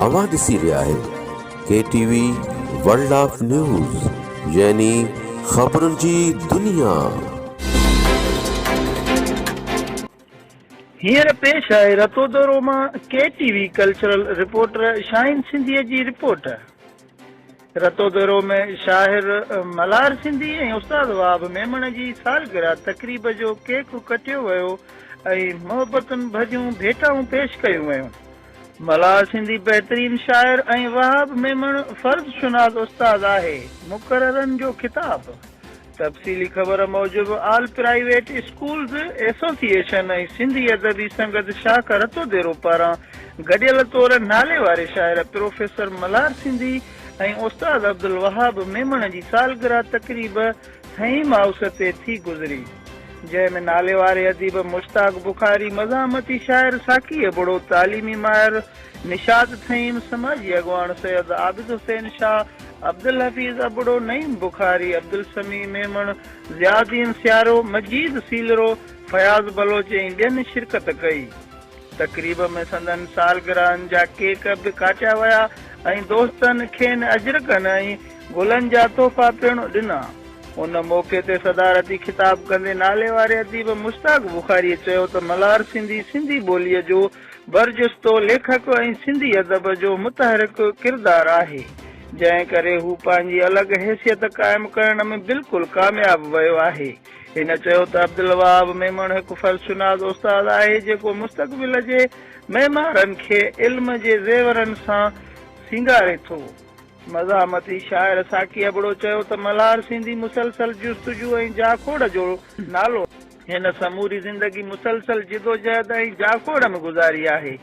अवां ॾिसी रहिया आहियो KTV वर्ल्ड ऑफ न्यूज़ यानी ख़बरुनि जी दुनिया। हींअर पेश आहे रतोदरो मां KTV कल्चरल रिपोर्टर शाहीन सिंधीअ जी रिपोर्ट। रतोदरो में शाहिर मलार सिंधी ऐं उस्ताद वाब मेमण जी सालगिरह तक़रीब जो केक कटियो वियो ऐं मोहबतुनि भरियूं भेटाऊं पेश कयूं वयूं। मलार सिंधी बहितरीन शाइर ऐं वहाब मेमण फर्ज़ शुनास उस्ताद आहे। मुक़ररनि जो खिताब। तफ़सीली ख़बर मूजिबि ऑल प्राइवेट स्कूल्स एसोसिएशन ऐं सिंधी अदबी संगत शाख रतोदेरो पारां गॾियल तौर नाले वारे शाइर प्रोफेसर मलार सिंधी ऐं उस्ताद अब्दुल वहाब मेमण जी सालगिरह तक़रीब थईम हाउस ते थी गुज़री, जंहिंमें नाले वारे अदीब मुश्ताक बुखारी, मज़ामती शाइर साकी बुड़ो, तालीमी माहिर निशात थईम, समाजी अॻवान सैयद आबिद हुसैन शाह, अब्दुल हफ़ीज़ अबड़ो, नईम बुखारी, अब्दुल समी मेमण, ज़ियादीन सियारो, मजीद सीलरो, फयाज़ बलोच ऐं ॿियनि शिरकत कई। तक़रीब में संदन सालगिरहनि जा केक बि काटिया विया ऐं दोस्तनि खेनि अजरकनि ऐं गुलनि जा तोहफ़ा पिणु ॾिना। उन मौक़े ते सदारती खिताब कंदे नाले वारे अदीब मुश्ताक बुखारीअ चयो त मलार सिंधी सिंधी ॿोलीअ जो बरजुस्तो लेखक ऐं सिंधी अदब जो मुतहरिक किरदारु आहे, जंहिं करे हू पंहिंजी अलॻि हैसियत क़ाइमु करण में बिल्कुलु कामयाबु वियो आहे। हिन चयो त अब्दुल वहाब मेमण हिकु फ़र्ज़शुनास उस्ताद आहे जेको मुस्तक़बिल जे मेमारनि खे इल्म जे ज़ेवरनि सां सींगारे थो। मज़ामती शाइर साकी अबड़ो चयो त मलार सिंधी मुसलसल जुस्तजू ऐं जाखोड़ जो नालो हिन समूरी ज़िंदगी मुसलसल जिदोजहद ऐं जाखोड़ में गुज़ारी आहे।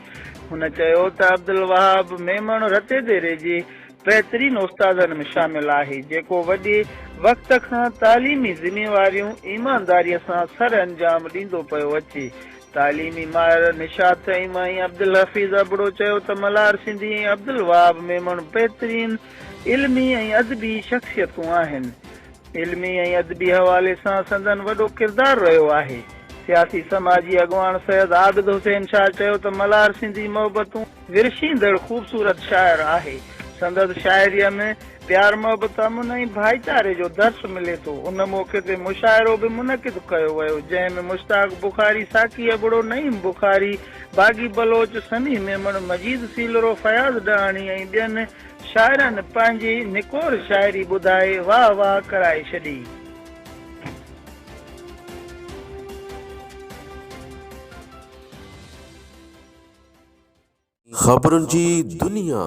हुन चयो त अब्दुल वहाब मेमण रतेदेरे जे बहितरीन उस्तादनि में शामिल आहे, जेको वॾे वक़्त खां तालीमी ज़िम्मेवारियूं ईमानदारीअ सां सर अंजाम ॾींदो पियो अचे। तालीमी माहिर निशात थईम ऐं अब्दुल हफ़ीज़ अबड़ो चयो त मलार सिंधी ऐं अब्दुल वहाब मेमण बहितरीन इल्मी ऐं अदबी शख़्सियतूं आहिनि। इल्मी ऐं अदबी हवाले सां संदन वॾो किरदारु रहियो आहे। सियासी समाजी अॻवान सैयद आबिद हुसैन शाह चयो त मलार सिंधी मोहबतूं विरशींदड़ ख़ूबसूरत शाइर आहे। संदन शाइरीअ में प्यार मोहबत अमन ऐं भाईचारे जो दर्स मिले थो। उन मौक़े ते मुशाइरो बि मुनक़िद कयो वियो, जंहिंमें मुश्ताक बुखारी, साकी अबड़ो, नईम बुखारी, बागी बलोच, समी मेमण, मजीद सीलरो, फयाज़ डहाणी ऐं ॿियनि शाइरनि पंहिंजी निकोर शाइरी ॿुधाए वाह वाह कराए छॾी। ख़बरुनि जी दुनिया।